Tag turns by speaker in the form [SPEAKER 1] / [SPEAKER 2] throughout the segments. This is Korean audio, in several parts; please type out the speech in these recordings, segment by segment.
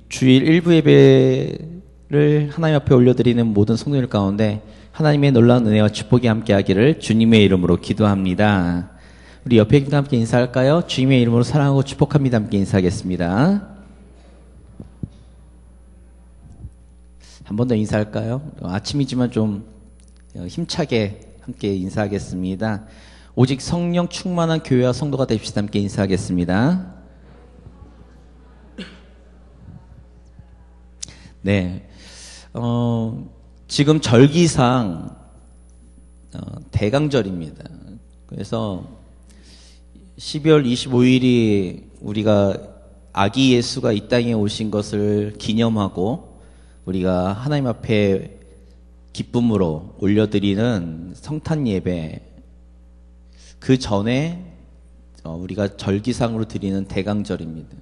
[SPEAKER 1] 주일 일부 예배를 하나님 앞에 올려드리는 모든 성도들 가운데 하나님의 놀라운 은혜와 축복이 함께하기를 주님의 이름으로 기도합니다. 우리 옆에 분과 함께 인사할까요? 주님의 이름으로 사랑하고 축복합니다. 함께 인사하겠습니다. 한 번 더 인사할까요? 아침이지만 좀 힘차게 함께 인사하겠습니다. 오직 성령 충만한 교회와 성도가 됩시다. 함께 인사하겠습니다. 네, 지금 절기상 대강절입니다. 그래서 12월 25일이 우리가 아기 예수가 이 땅에 오신 것을 기념하고 우리가 하나님 앞에 기쁨으로 올려드리는 성탄 예배, 그 전에 우리가 절기상으로 드리는 대강절입니다.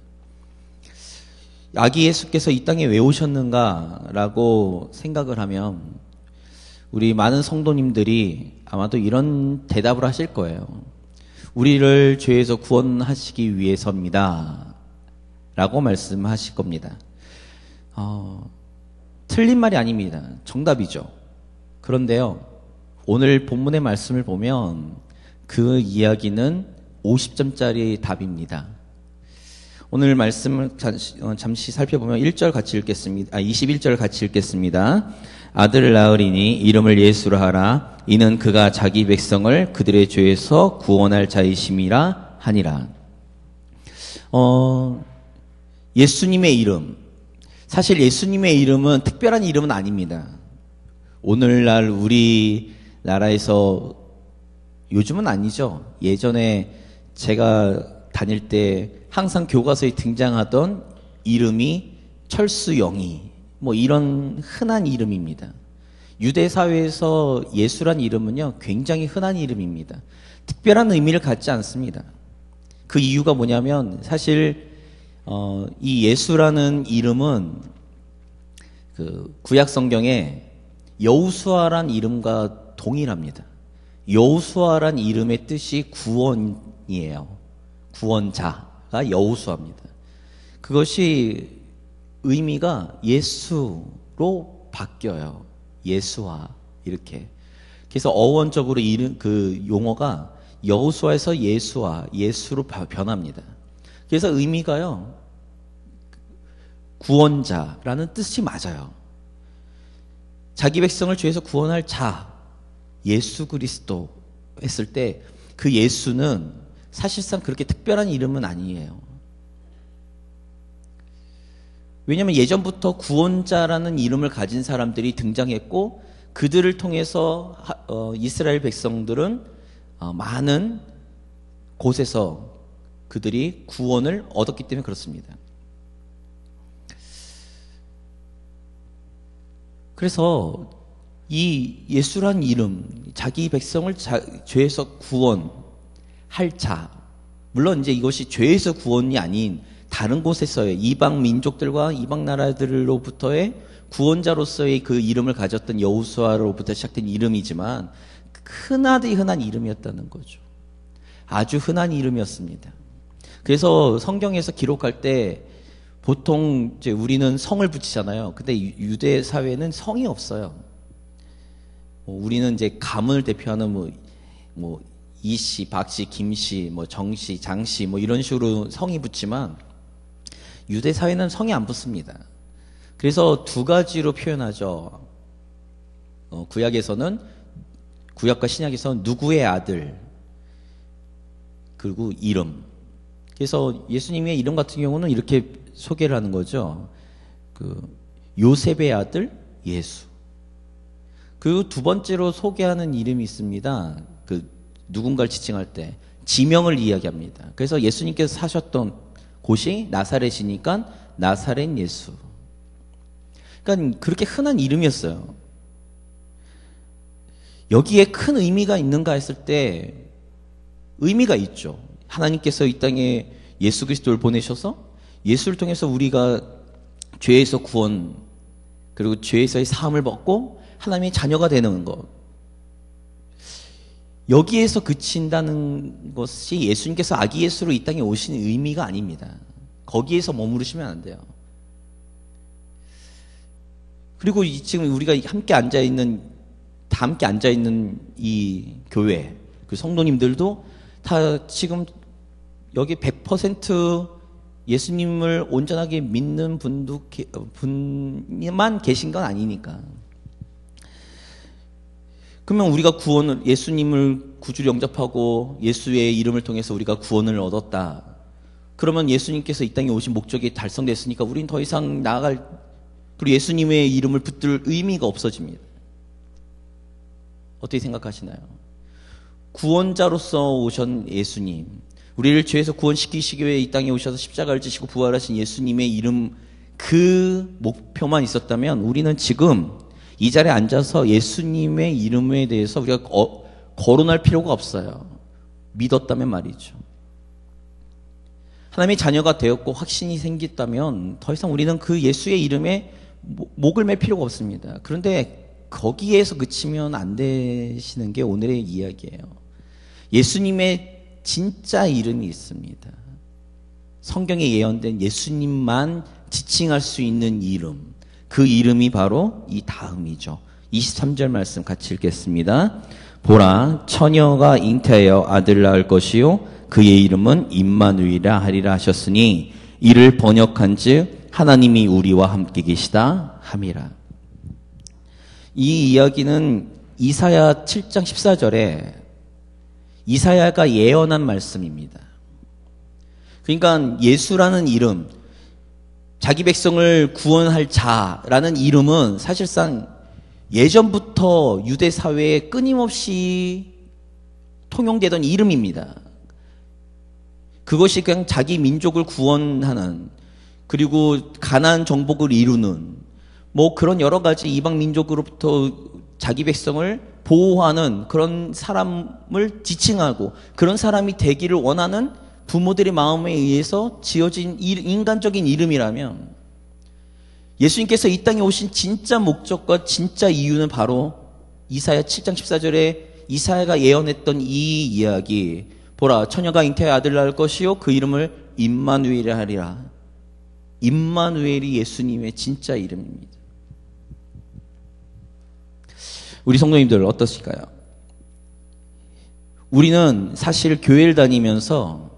[SPEAKER 1] 아기 예수께서 이 땅에 왜 오셨는가라고 생각을 하면 우리 많은 성도님들이 아마도 이런 대답을 하실 거예요. 우리를 죄에서 구원하시기 위해서입니다 라고 말씀하실 겁니다. 틀린 말이 아닙니다. 정답이죠. 그런데요, 오늘 본문의 말씀을 보면 그 이야기는 50점짜리 답입니다. 오늘 말씀을 잠시 살펴보면 1절 같이 읽겠습니다. 21절 같이 읽겠습니다. 아들을 낳으리니 이름을 예수라 하라. 이는 그가 자기 백성을 그들의 죄에서 구원할 자이심이라 하니라. 예수님의 이름. 사실 예수님의 이름은 특별한 이름은 아닙니다. 오늘날 우리나라에서, 요즘은 아니죠. 예전에 제가 다닐 때 항상 교과서에 등장하던 이름이 철수영이, 뭐 이런 흔한 이름입니다. 유대 사회에서 예수란 이름은요, 굉장히 흔한 이름입니다. 특별한 의미를 갖지 않습니다. 그 이유가 뭐냐면 사실 이 예수라는 이름은 그 구약 성경에 여호수아란 이름과 동일합니다. 여호수아란 이름의 뜻이 구원이에요. 구원자가 여호수아입니다. 그것이 의미가 예수로 바뀌어요. 예수아 이렇게. 그래서 어원적으로 그 용어가 여호수아에서 예수아, 예수로 변합니다. 그래서 의미가요, 구원자라는 뜻이 맞아요. 자기 백성을 죄에서 구원할 자, 예수 그리스도 했을 때 그 예수는 사실상 그렇게 특별한 이름은 아니에요. 왜냐하면 예전부터 구원자라는 이름을 가진 사람들이 등장했고 그들을 통해서 이스라엘 백성들은 많은 곳에서 그들이 구원을 얻었기 때문에 그렇습니다. 그래서 이 예수란 이름, 자기 백성을 죄에서 구원할 자, 물론 이제 이것이 죄에서 구원이 아닌 다른 곳에서의 이방 민족들과 이방 나라들로부터의 구원자로서의 그 이름을 가졌던 여호수아로부터 시작된 이름이지만 흔하디 흔한 이름이었다는 거죠. 아주 흔한 이름이었습니다. 그래서 성경에서 기록할 때 보통 이제 우리는 성을 붙이잖아요. 근데 유대 사회는 성이 없어요. 우리는 이제 가문을 대표하는 뭐 이씨, 박씨, 김씨, 뭐 정씨, 장씨 뭐 이런 식으로 성이 붙지만 유대 사회는 성이 안 붙습니다. 그래서 두 가지로 표현하죠. 구약에서는, 구약과 신약에서는 누구의 아들, 그리고 이름. 그래서 예수님의 이름 같은 경우는 이렇게 소개를 하는 거죠. 요셉의 아들 예수. 그리고 두 번째로 소개하는 이름이 있습니다. 누군가를 지칭할 때 지명을 이야기합니다. 그래서 예수님께서 사셨던 곳이 나사렛이니까 나사렛 예수. 그러니까 그렇게 흔한 이름이었어요. 여기에 큰 의미가 있는가 했을 때 의미가 있죠. 하나님께서 이 땅에 예수 그리스도를 보내셔서 예수를 통해서 우리가 죄에서 구원, 그리고 죄에서의 사함을 받고 하나님의 자녀가 되는 것. 여기에서 그친다는 것이 예수님께서 아기 예수로 이 땅에 오신 의미가 아닙니다. 거기에서 머무르시면 안 돼요. 그리고 지금 우리가 다 함께 앉아있는 이 교회, 그 성도님들도 다 지금 여기 100% 예수님을 온전하게 믿는 분만 계신 건 아니니까. 그러면 우리가 예수님을 구주로 영접하고 예수의 이름을 통해서 우리가 구원을 얻었다. 그러면 예수님께서 이 땅에 오신 목적이 달성됐으니까 우린 더 이상 그리고 예수님의 이름을 붙들 의미가 없어집니다. 어떻게 생각하시나요? 구원자로서 오신 예수님, 우리를 죄에서 구원시키시기 위해 이 땅에 오셔서 십자가를 지시고 부활하신 예수님의 이름, 그 목표만 있었다면 우리는 지금 이 자리에 앉아서 예수님의 이름에 대해서 우리가 거론할 필요가 없어요. 믿었다면 말이죠. 하나님의 자녀가 되었고 확신이 생겼다면 더 이상 우리는 그 예수의 이름에 목을 맬 필요가 없습니다. 그런데 거기에서 그치면 안 되시는 게 오늘의 이야기예요. 예수님의 진짜 이름이 있습니다. 성경에 예언된 예수님만 지칭할 수 있는 이름, 그 이름이 바로 이 다음이죠. 23절 말씀 같이 읽겠습니다. 보라, 처녀가 잉태하여 아들을 낳을 것이요 그의 이름은 임마누이라 하리라 하셨으니 이를 번역한즉 하나님이 우리와 함께 계시다 함이라. 이 이야기는 이사야 7장 14절에 이사야가 예언한 말씀입니다. 그러니까 예수라는 이름, 자기 백성을 구원할 자라는 이름은 사실상 예전부터 유대 사회에 끊임없이 통용되던 이름입니다. 그것이 그냥 자기 민족을 구원하는, 그리고 가나안 정복을 이루는 뭐 그런 여러 가지 이방 민족으로부터 자기 백성을 보호하는 그런 사람을 지칭하고 그런 사람이 되기를 원하는 부모들의 마음에 의해서 지어진 인간적인 이름이라면, 예수님께서 이 땅에 오신 진짜 목적과 진짜 이유는 바로 이사야 7장 14절에 이사야가 예언했던 이 이야기, 보라, 처녀가 잉태하여 아들을 낳을 것이요 그 이름을 임마누엘이라 하리라. 임마누엘이 예수님의 진짜 이름입니다. 우리 성도님들 어떠실까요? 우리는 사실 교회를 다니면서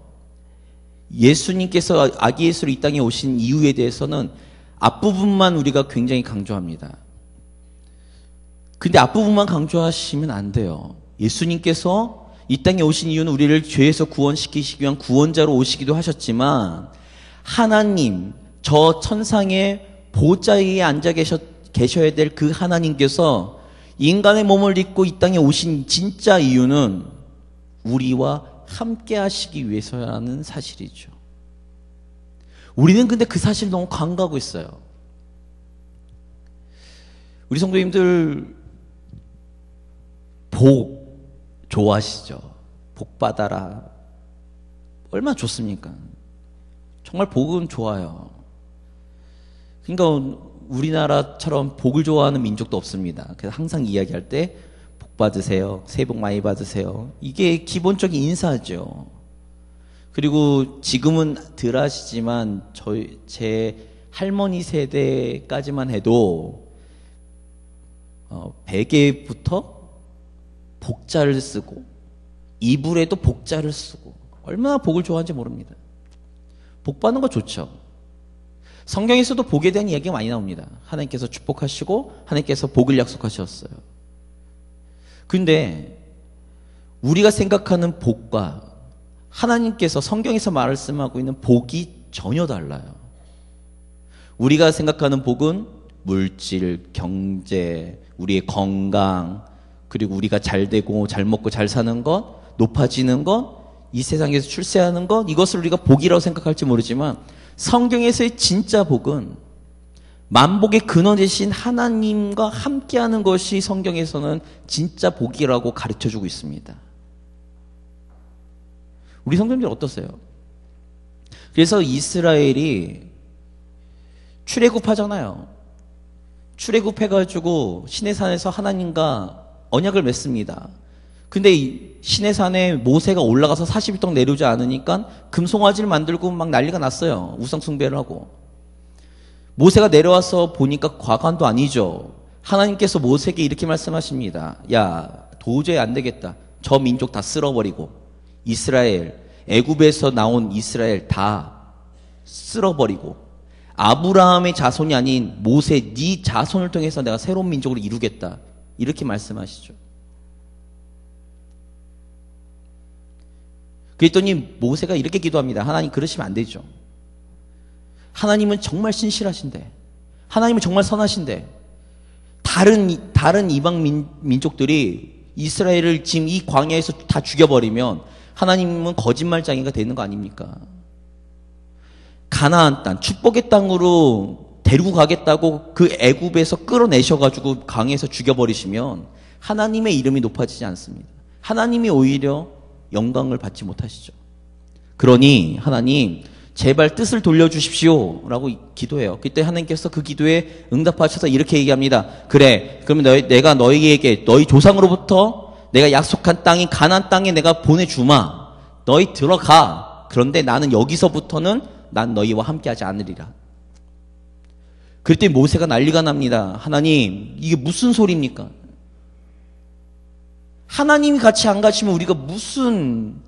[SPEAKER 1] 예수님께서 아기 예수로 이 땅에 오신 이유에 대해서는 앞부분만 우리가 굉장히 강조합니다. 근데 앞부분만 강조하시면 안 돼요. 예수님께서 이 땅에 오신 이유는 우리를 죄에서 구원시키시기 위한 구원자로 오시기도 하셨지만, 하나님, 저 천상의 보좌에 앉아 계셔야 될 그 하나님께서 인간의 몸을 입고 이 땅에 오신 진짜 이유는 우리와 함께 하시기 위해서라는 사실이죠. 우리는 근데 그 사실을 너무 간과하고 있어요. 우리 성도님들 복 좋아하시죠? 복 받아라. 얼마나 좋습니까? 정말 복은 좋아요. 그러니까 우리나라처럼 복을 좋아하는 민족도 없습니다. 그래서 항상 이야기할 때 복 받으세요. 새해 복 많이 받으세요. 이게 기본적인 인사죠. 그리고 지금은 덜 하시지만 제 할머니 세대까지만 해도 베개부터 복자를 쓰고 이불에도 복자를 쓰고 얼마나 복을 좋아하는지 모릅니다. 복 받는 거 좋죠. 성경에서도 복에 대한 이야기가 많이 나옵니다. 하나님께서 축복하시고 하나님께서 복을 약속하셨어요. 근데 우리가 생각하는 복과 하나님께서 성경에서 말씀하고 있는 복이 전혀 달라요. 우리가 생각하는 복은 물질, 경제, 우리의 건강, 그리고 우리가 잘 되고 잘 먹고 잘 사는 것, 높아지는 것, 이 세상에서 출세하는 것, 이것을 우리가 복이라고 생각할지 모르지만 성경에서의 진짜 복은 만복의 근원 되신 하나님과 함께하는 것이 성경에서는 진짜 복이라고 가르쳐주고 있습니다. 우리 성도님들 어떠세요? 그래서 이스라엘이 출애굽하잖아요. 출애굽해가지고 시내산에서 하나님과 언약을 맺습니다. 근데 이 시내산에 모세가 올라가서 40일 동안 내려오지 않으니까 금송아지를 만들고 막 난리가 났어요. 우상 숭배를 하고. 모세가 내려와서 보니까 과관도 아니죠. 하나님께서 모세에게 이렇게 말씀하십니다. 야, 도저히 안 되겠다. 저 민족 다 쓸어버리고 이스라엘, 애굽에서 나온 이스라엘 다 쓸어버리고 아브라함의 자손이 아닌 모세 네 자손을 통해서 내가 새로운 민족을 이루겠다. 이렇게 말씀하시죠. 그랬더니 모세가 이렇게 기도합니다. 하나님, 그러시면 안 되죠. 하나님은 정말 신실하신데, 하나님은 정말 선하신데, 다른 이방 민족들이 이스라엘을 지금 이 광야에서 다 죽여버리면 하나님은 거짓말쟁이가 되는 거 아닙니까? 가나안 땅, 축복의 땅으로 데리고 가겠다고 그 애굽에서 끌어내셔가지고 강에서 죽여버리시면 하나님의 이름이 높아지지 않습니다. 하나님이 오히려 영광을 받지 못하시죠. 그러니 하나님, 제발 뜻을 돌려주십시오 라고 기도해요. 그때 하나님께서 그 기도에 응답하셔서 이렇게 얘기합니다. 그래, 그러면 내가 너희에게 너희 조상으로부터 내가 약속한 땅인 가나안 땅에 내가 보내주마. 너희 들어가. 그런데 나는 여기서부터는 난 너희와 함께하지 않으리라. 그때 모세가 난리가 납니다. 하나님, 이게 무슨 소리입니까? 하나님이 같이 안 가시면 우리가 무슨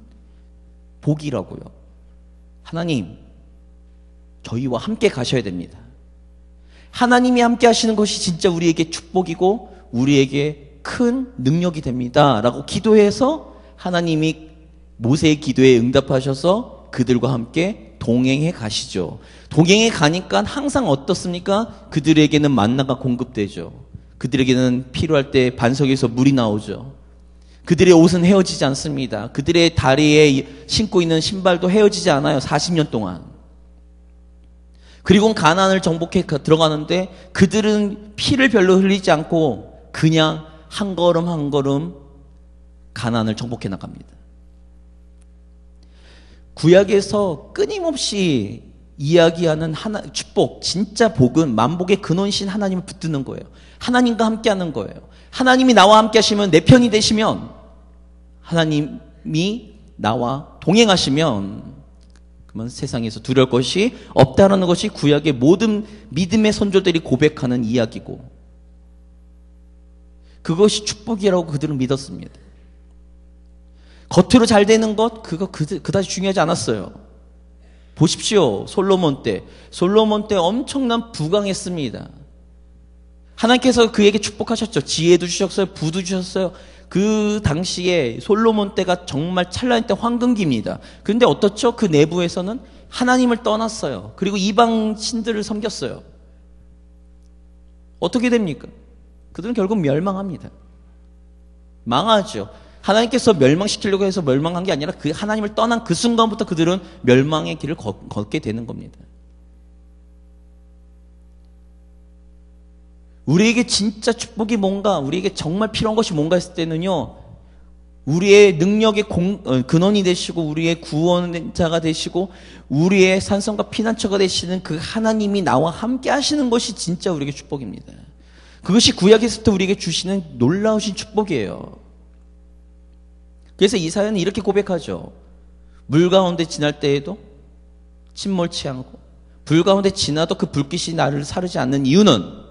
[SPEAKER 1] 복이라고요? 하나님, 저희와 함께 가셔야 됩니다. 하나님이 함께 하시는 것이 진짜 우리에게 축복이고 우리에게 큰 능력이 됩니다. 라고 기도해서 하나님이 모세의 기도에 응답하셔서 그들과 함께 동행해 가시죠. 동행해 가니까 항상 어떻습니까? 그들에게는 만나가 공급되죠. 그들에게는 필요할 때 반석에서 물이 나오죠. 그들의 옷은 헤어지지 않습니다. 그들의 다리에 신고 있는 신발도 헤어지지 않아요. 40년 동안. 그리고 가나안을 정복해 들어가는데 그들은 피를 별로 흘리지 않고 그냥 한 걸음 한 걸음 가나안을 정복해 나갑니다. 구약에서 끊임없이 이야기하는 축복, 진짜 복은 만복의 근원이신 하나님을 붙드는 거예요. 하나님과 함께하는 거예요. 하나님이 나와 함께 하시면 내 편이 되시면, 하나님이 나와 동행하시면 그러면 세상에서 두려울 것이 없다라는 것이 구약의 모든 믿음의 선조들이 고백하는 이야기고, 그것이 축복이라고 그들은 믿었습니다. 겉으로 잘 되는 것, 그거 그다지 중요하지 않았어요. 보십시오. 솔로몬 때 엄청난 부강했습니다. 하나님께서 그에게 축복하셨죠. 지혜도 주셨어요. 부도 주셨어요. 그 당시에 솔로몬 때가 정말 찬란할 때 황금기입니다. 그런데 어떻죠? 그 내부에서는 하나님을 떠났어요. 그리고 이방 신들을 섬겼어요. 어떻게 됩니까? 그들은 결국 멸망합니다. 망하죠. 하나님께서 멸망시키려고 해서 멸망한 게 아니라 그 하나님을 떠난 그 순간부터 그들은 멸망의 길을 걷게 되는 겁니다. 우리에게 진짜 축복이 뭔가, 우리에게 정말 필요한 것이 뭔가 했을 때는요, 우리의 능력의 근원이 되시고 우리의 구원자가 되시고 우리의 산성과 피난처가 되시는 그 하나님이 나와 함께 하시는 것이 진짜 우리에게 축복입니다. 그것이 구약에서부터 우리에게 주시는 놀라우신 축복이에요. 그래서 이사야는 이렇게 고백하죠. 물 가운데 지날 때에도 침몰치 않고 불 가운데 지나도 그 불빛이 나를 사르지 않는 이유는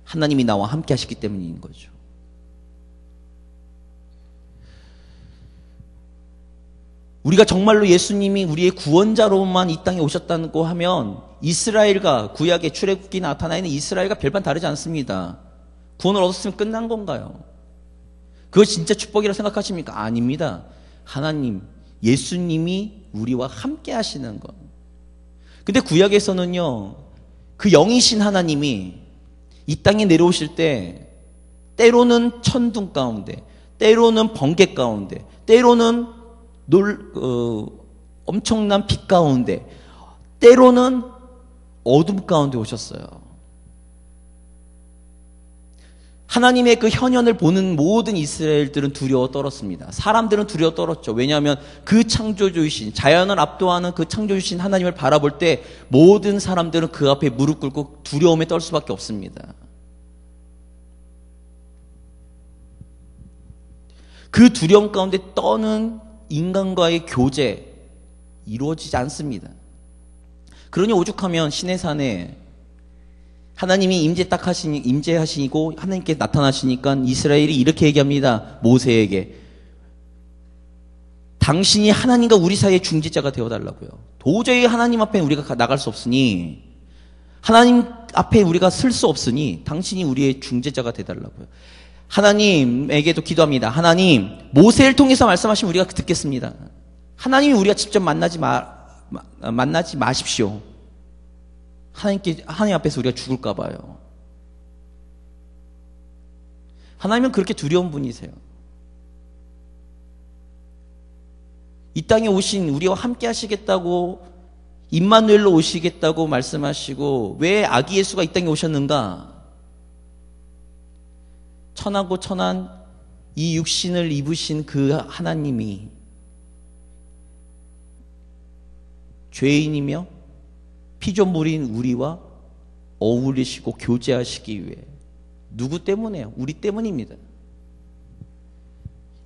[SPEAKER 1] 하나님이 나와 함께 하시기 때문인 거죠. 우리가 정말로 예수님이 우리의 구원자로만 이 땅에 오셨다고 하면 이스라엘과 구약의 출애굽기 나타나 있는 이스라엘과 별반 다르지 않습니다. 구원을 얻었으면 끝난 건가요? 그거 진짜 축복이라고 생각하십니까? 아닙니다. 하나님, 예수님이 우리와 함께 하시는 것. 근데 구약에서는요, 그 영이신 하나님이 이 땅에 내려오실 때 때로는 천둥 가운데, 때로는 번개 가운데, 때로는 엄청난 빛 가운데, 때로는 어둠 가운데 오셨어요. 하나님의 그 현현을 보는 모든 이스라엘들은 두려워 떨었습니다. 사람들은 두려워 떨었죠. 왜냐하면 그 창조주이신, 자연을 압도하는 그 창조주이신 하나님을 바라볼 때 모든 사람들은 그 앞에 무릎 꿇고 두려움에 떨 수밖에 없습니다. 그 두려움 가운데 떠는 인간과의 교제 이루어지지 않습니다. 그러니 오죽하면 시내산에 하나님이 임재하시고 하나님께 나타나시니까 이스라엘이 이렇게 얘기합니다. 모세에게. 당신이 하나님과 우리 사이의 중재자가 되어달라고요. 도저히 하나님 앞에 우리가 나갈 수 없으니, 하나님 앞에 우리가 설 수 없으니 당신이 우리의 중재자가 되달라고요. 하나님에게도 기도합니다. 하나님, 모세를 통해서 말씀하시면 우리가 듣겠습니다. 하나님이 우리가 직접 만나지 마십시오. 하나님 앞에서 우리가 죽을까 봐요. 하나님은 그렇게 두려운 분이세요. 이 땅에 오신 우리와 함께 하시겠다고, 임마누엘로 오시겠다고 말씀하시고, 왜 아기 예수가 이 땅에 오셨는가? 천하고 천한 이 육신을 입으신 그 하나님이 죄인이며 피조물인 우리와 어울리시고 교제하시기 위해. 누구 때문에요? 우리 때문입니다.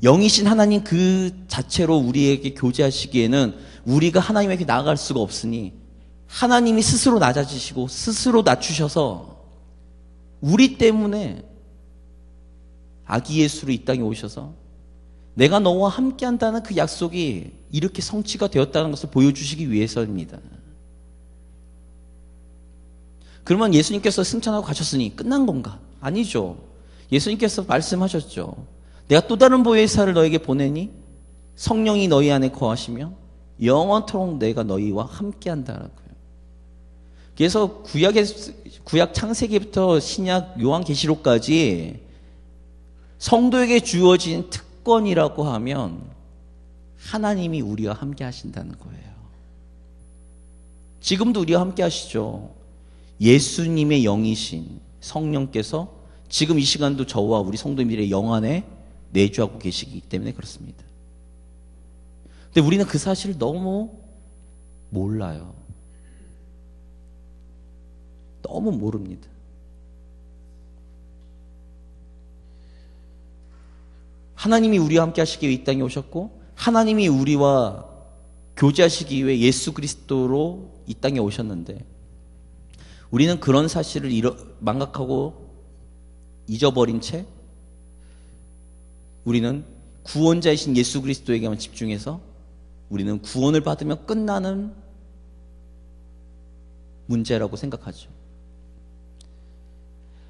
[SPEAKER 1] 영이신 하나님 그 자체로 우리에게 교제하시기에는 우리가 하나님에게 나아갈 수가 없으니 하나님이 스스로 낮아지시고 스스로 낮추셔서 우리 때문에 아기 예수로 이 땅에 오셔서 내가 너와 함께한다는 그 약속이 이렇게 성취가 되었다는 것을 보여주시기 위해서입니다. 그러면 예수님께서 승천하고 가셨으니 끝난 건가? 아니죠. 예수님께서 말씀하셨죠. 내가 또 다른 보혜사를 너에게 보내니 성령이 너희 안에 거하시며 영원토록 내가 너희와 함께한다라고요. 그래서 구약 창세기부터 신약 요한계시록까지 성도에게 주어진 특권이라고 하면 하나님이 우리와 함께 하신다는 거예요. 지금도 우리와 함께 하시죠. 예수님의 영이신 성령께서 지금 이 시간도 저와 우리 성도님들의 영 안에 내주하고 계시기 때문에 그렇습니다. 근데 우리는 그 사실을 너무 몰라요. 너무 모릅니다. 하나님이 우리와 함께 하시기 위해 이 땅에 오셨고, 하나님이 우리와 교제하시기 위해 예수 그리스도로 이 땅에 오셨는데, 우리는 그런 사실을 망각하고 잊어버린 채 우리는 구원자이신 예수 그리스도에게만 집중해서 우리는 구원을 받으면 끝나는 문제라고 생각하죠.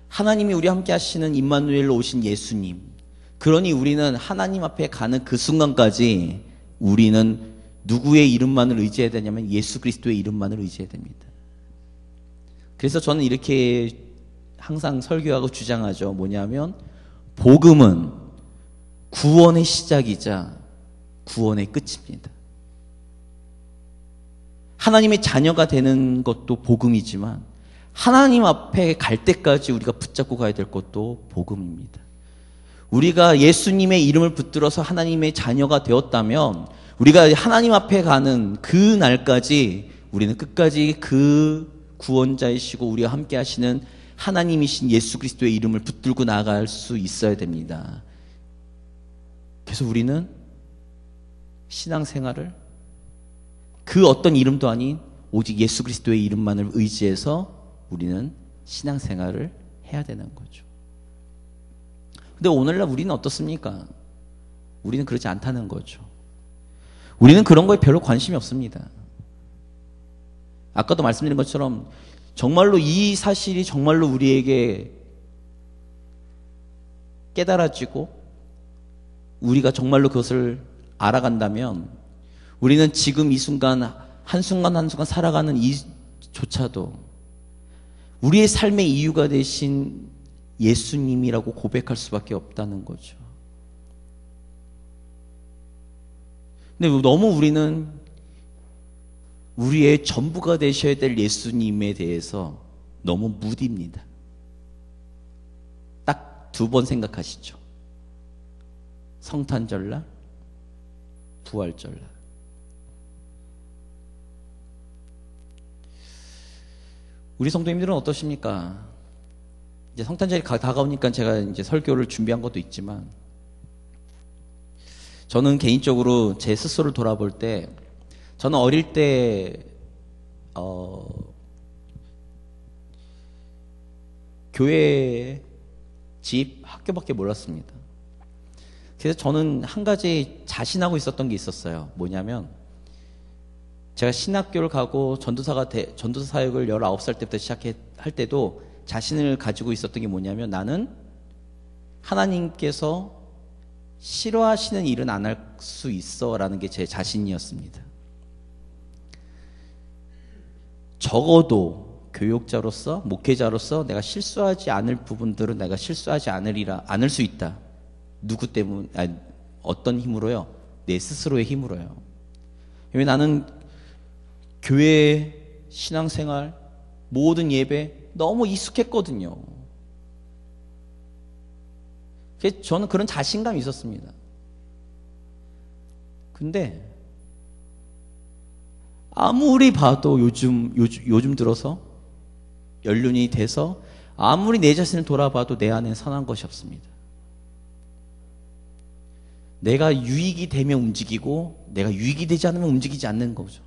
[SPEAKER 1] 하나님이 우리와 함께 하시는 임마누엘로 오신 예수님, 그러니 우리는 하나님 앞에 가는 그 순간까지 우리는 누구의 이름만을 의지해야 되냐면 예수 그리스도의 이름만을 의지해야 됩니다. 그래서 저는 이렇게 항상 설교하고 주장하죠. 뭐냐면 복음은 구원의 시작이자 구원의 끝입니다. 하나님의 자녀가 되는 것도 복음이지만 하나님 앞에 갈 때까지 우리가 붙잡고 가야 될 것도 복음입니다. 우리가 예수님의 이름을 붙들어서 하나님의 자녀가 되었다면 우리가 하나님 앞에 가는 그 날까지 우리는 끝까지 그 구원자이시고 우리와 함께 하시는 하나님이신 예수 그리스도의 이름을 붙들고 나아갈 수 있어야 됩니다. 그래서 우리는 신앙생활을 그 어떤 이름도 아닌 오직 예수 그리스도의 이름만을 의지해서 우리는 신앙생활을 해야 되는 거죠. 근데 오늘날 우리는 어떻습니까? 우리는 그렇지 않다는 거죠. 우리는 그런 거에 별로 관심이 없습니다. 아까도 말씀드린 것처럼 정말로 이 사실이 정말로 우리에게 깨달아지고 우리가 정말로 그것을 알아간다면 우리는 지금 이 순간 한순간 한순간 살아가는 이조차도 우리의 삶의 이유가 되신 예수님이라고 고백할 수밖에 없다는 거죠. 근데 너무 우리는 우리의 전부가 되셔야 될 예수님에 대해서 너무 무딥니다. 딱 두 번 생각하시죠. 성탄절날, 부활절날. 우리 성도님들은 어떠십니까? 이제 성탄절이 다가오니까 제가 이제 설교를 준비한 것도 있지만, 저는 개인적으로 제 스스로를 돌아볼 때, 저는 어릴 때, 교회, 집, 학교밖에 몰랐습니다. 그래서 저는 한 가지 자신하고 있었던 게 있었어요. 뭐냐면 제가 신학교를 가고 전도사 사역을 19살 때부터 시작할 때도 자신을 가지고 있었던 게 뭐냐면 나는 하나님께서 싫어하시는 일은 안 할 수 있어 라는 게 제 자신이었습니다. 적어도 교육자로서 목회자로서 내가 실수하지 않을 부분들은 내가 실수하지 않을 수 있다. 누구 때문? 어떤 힘으로요? 내 스스로의 힘으로요. 왜 나는 교회, 신앙생활, 모든 예배 너무 익숙했거든요. 그래서 저는 그런 자신감이 있었습니다. 근데 아무리 봐도 요즘 들어서 연륜이 돼서 아무리 내 자신을 돌아봐도 내 안에 선한 것이 없습니다. 내가 유익이 되면 움직이고 내가 유익이 되지 않으면 움직이지 않는 거죠.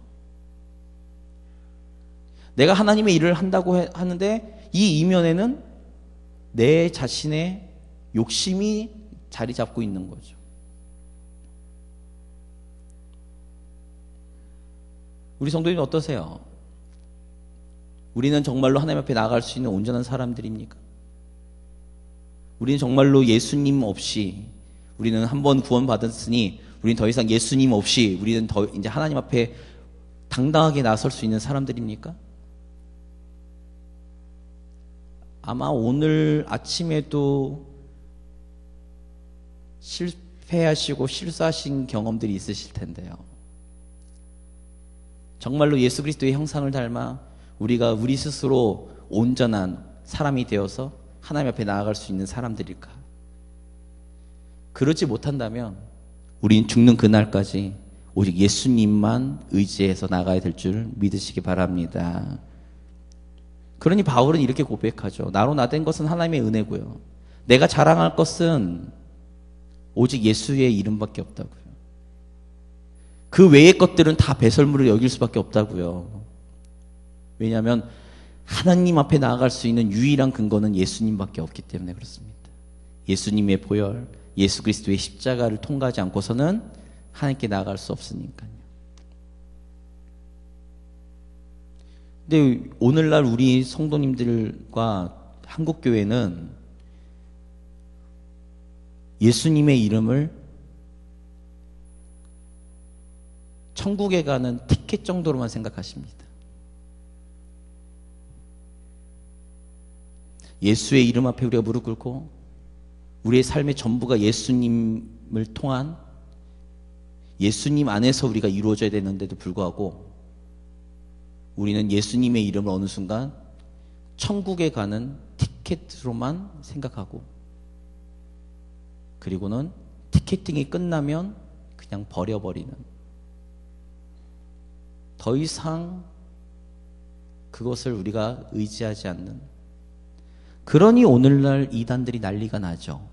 [SPEAKER 1] 내가 하나님의 일을 한다고 하는데 이 이면에는 내 자신의 욕심이 자리 잡고 있는 거죠. 우리 성도님 어떠세요? 우리는 정말로 하나님 앞에 나아갈 수 있는 온전한 사람들입니까? 우리는 정말로 예수님 없이 우리는 한번 구원받았으니 우리는 더 이상 예수님 없이 우리는 더 이제 하나님 앞에 당당하게 나설 수 있는 사람들입니까? 아마 오늘 아침에도 실패하시고 실수하신 경험들이 있으실 텐데요. 정말로 예수 그리스도의 형상을 닮아 우리가 우리 스스로 온전한 사람이 되어서 하나님 앞에 나아갈 수 있는 사람들일까? 그러지 못한다면 우린 죽는 그날까지 오직 예수님만 의지해서 나가야 될 줄 믿으시기 바랍니다. 그러니 바울은 이렇게 고백하죠. 나로 나된 것은 하나님의 은혜고요. 내가 자랑할 것은 오직 예수의 이름밖에 없다고요. 그 외의 것들은 다 배설물을 여길 수밖에 없다고요. 왜냐하면 하나님 앞에 나아갈 수 있는 유일한 근거는 예수님밖에 없기 때문에 그렇습니다. 예수님의 보혈, 예수 그리스도의 십자가를 통과하지 않고서는 하나님께 나아갈 수 없으니까요. 근데 오늘날 우리 성도님들과 한국교회는 예수님의 이름을 천국에 가는 티켓 정도로만 생각하십니다. 예수의 이름 앞에 우리가 무릎 꿇고 우리의 삶의 전부가 예수님을 통한 예수님 안에서 우리가 이루어져야 되는데도 불구하고 우리는 예수님의 이름을 어느 순간 천국에 가는 티켓으로만 생각하고 그리고는 티켓팅이 끝나면 그냥 버려버리는, 더 이상 그것을 우리가 의지하지 않는, 그러니 오늘날 이단들이 난리가 나죠.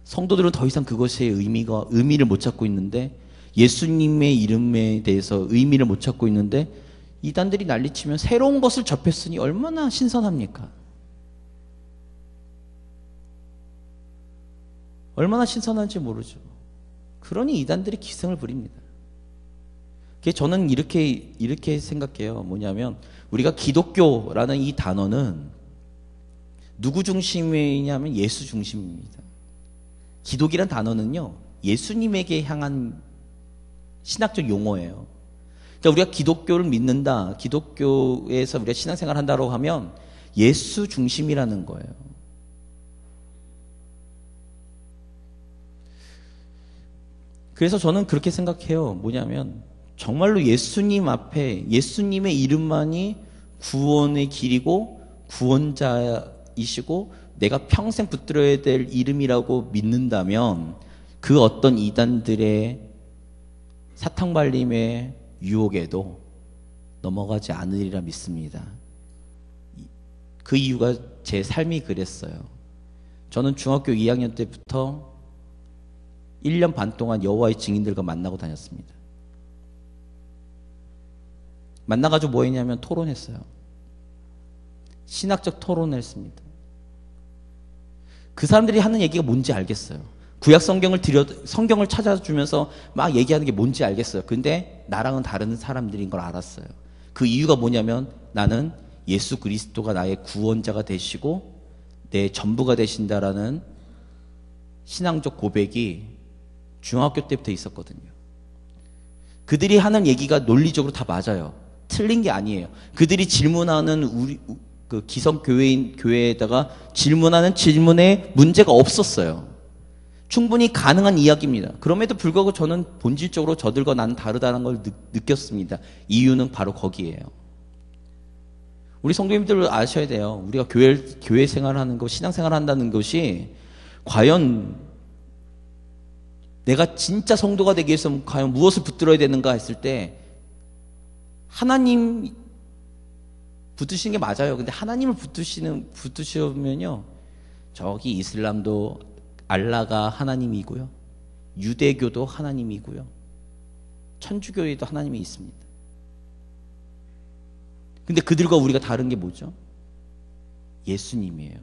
[SPEAKER 1] 성도들은 더 이상 그것의 의미를 못 찾고 있는데, 예수님의 이름에 대해서 의미를 못 찾고 있는데 이단들이 난리치면 새로운 것을 접했으니 얼마나 신선합니까? 얼마나 신선한지 모르죠. 그러니 이단들이 기승을 부립니다. 저는 이렇게 생각해요. 뭐냐면 우리가 기독교라는 이 단어는 누구 중심이냐면 예수 중심입니다. 기독이란 단어는요, 예수님에게 향한 신학적 용어예요. 그러니까 우리가 기독교를 믿는다, 기독교에서 우리가 신앙생활을 한다고 하면 예수 중심이라는 거예요. 그래서 저는 그렇게 생각해요. 뭐냐면 정말로 예수님 앞에 예수님의 이름만이 구원의 길이고 구원자이시고 내가 평생 붙들어야 될 이름이라고 믿는다면 그 어떤 이단들의 사탕발림의 유혹에도 넘어가지 않으리라 믿습니다. 그 이유가 제 삶이 그랬어요. 저는 중학교 2학년 때부터 1년 반 동안 여호와의 증인들과 만나고 다녔습니다. 만나가지고 뭐 했냐면 토론했어요. 신학적 토론을 했습니다. 그 사람들이 하는 얘기가 뭔지 알겠어요. 구약 성경을 찾아주면서 막 얘기하는 게 뭔지 알겠어요. 근데 나랑은 다른 사람들인 걸 알았어요. 그 이유가 뭐냐면 나는 예수 그리스도가 나의 구원자가 되시고 내 전부가 되신다라는 신앙적 고백이 중학교 때부터 있었거든요. 그들이 하는 얘기가 논리적으로 다 맞아요. 틀린 게 아니에요. 그들이 질문하는 그 교회에다가 질문하는 질문에 문제가 없었어요. 충분히 가능한 이야기입니다. 그럼에도 불구하고 저는 본질적으로 저들과 나는 다르다는 걸 느꼈습니다. 이유는 바로 거기에요. 우리 성도님들 아셔야 돼요. 우리가 교회 생활하는 것, 신앙생활 한다는 것이 과연 내가 진짜 성도가 되기 위해서 과연 무엇을 붙들어야 되는가 했을 때 하나님 붙드시는 게 맞아요. 근데 하나님을 붙드시면요. 저기 이슬람도 알라가 하나님이고요. 유대교도 하나님이고요. 천주교에도 하나님이 있습니다. 근데 그들과 우리가 다른 게 뭐죠? 예수님이에요.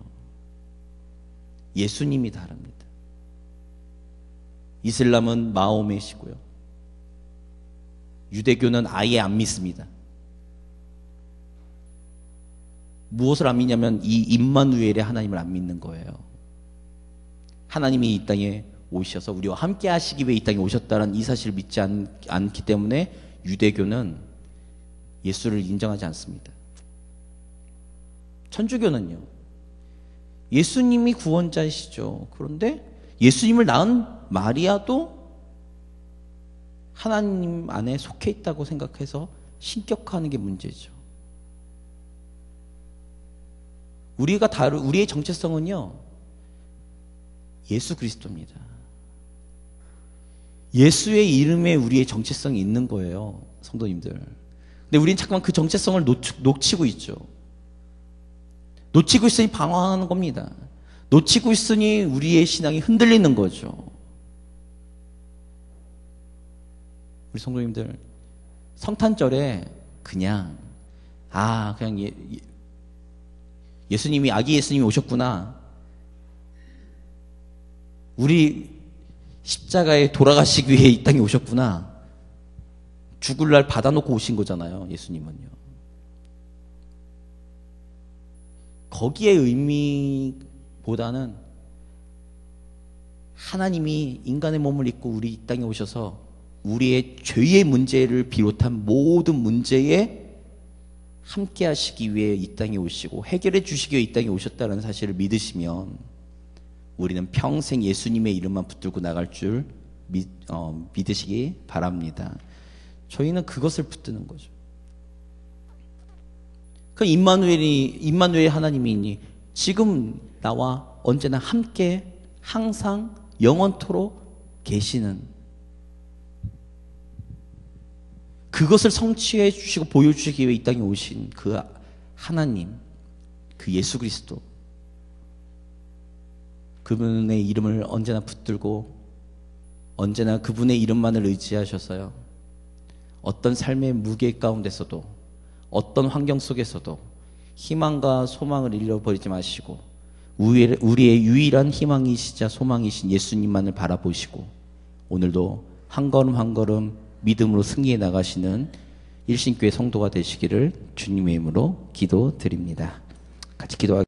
[SPEAKER 1] 예수님이 다릅니다. 이슬람은 마호메시고요. 유대교는 아예 안 믿습니다. 무엇을 안 믿냐면 이 임마누엘의 하나님을 안 믿는 거예요. 하나님이 이 땅에 오셔서 우리와 함께 하시기 위해 이 땅에 오셨다는 이 사실을 믿지 않기 때문에 유대교는 예수를 인정하지 않습니다. 천주교는요. 예수님이 구원자이시죠. 그런데 예수님을 낳은 마리아도 하나님 안에 속해 있다고 생각해서 신격화하는 게 문제죠. 우리의 정체성은요, 예수 그리스도입니다. 예수의 이름에 우리의 정체성이 있는 거예요, 성도님들. 근데 우리는 잠깐만 그 정체성을 놓치고 있죠. 놓치고 있으니 방황하는 겁니다. 놓치고 있으니 우리의 신앙이 흔들리는 거죠. 우리 성도님들, 성탄절에 그냥 예수님이, 아기 예수님이 오셨구나. 우리 십자가에 돌아가시기 위해 이 땅에 오셨구나. 죽을 날 받아놓고 오신 거잖아요, 예수님은요. 거기에 의미보다는 하나님이 인간의 몸을 입고 우리 이 땅에 오셔서 우리의 죄의 문제를 비롯한 모든 문제에 함께 하시기 위해 이 땅에 오시고 해결해 주시기 위해 이 땅에 오셨다는 사실을 믿으시면 우리는 평생 예수님의 이름만 붙들고 나갈 줄 믿으시기 바랍니다. 저희는 그것을 붙드는 거죠. 그 임마누엘의 하나님이니 지금 나와 언제나 함께 항상 영원토록 계시는, 그것을 성취해 주시고 보여주시기 위해 이 땅에 오신 그 하나님, 그 예수 그리스도, 그분의 이름을 언제나 붙들고 언제나 그분의 이름만을 의지하셔서요, 어떤 삶의 무게 가운데서도 어떤 환경 속에서도 희망과 소망을 잃어버리지 마시고 우리의 유일한 희망이시자 소망이신 예수님만을 바라보시고 오늘도 한 걸음 한 걸음 믿음으로 승리해 나가시는 일신교회 성도가 되시기를 주님의 이름으로 기도드립니다. 같이 기도하겠습니다.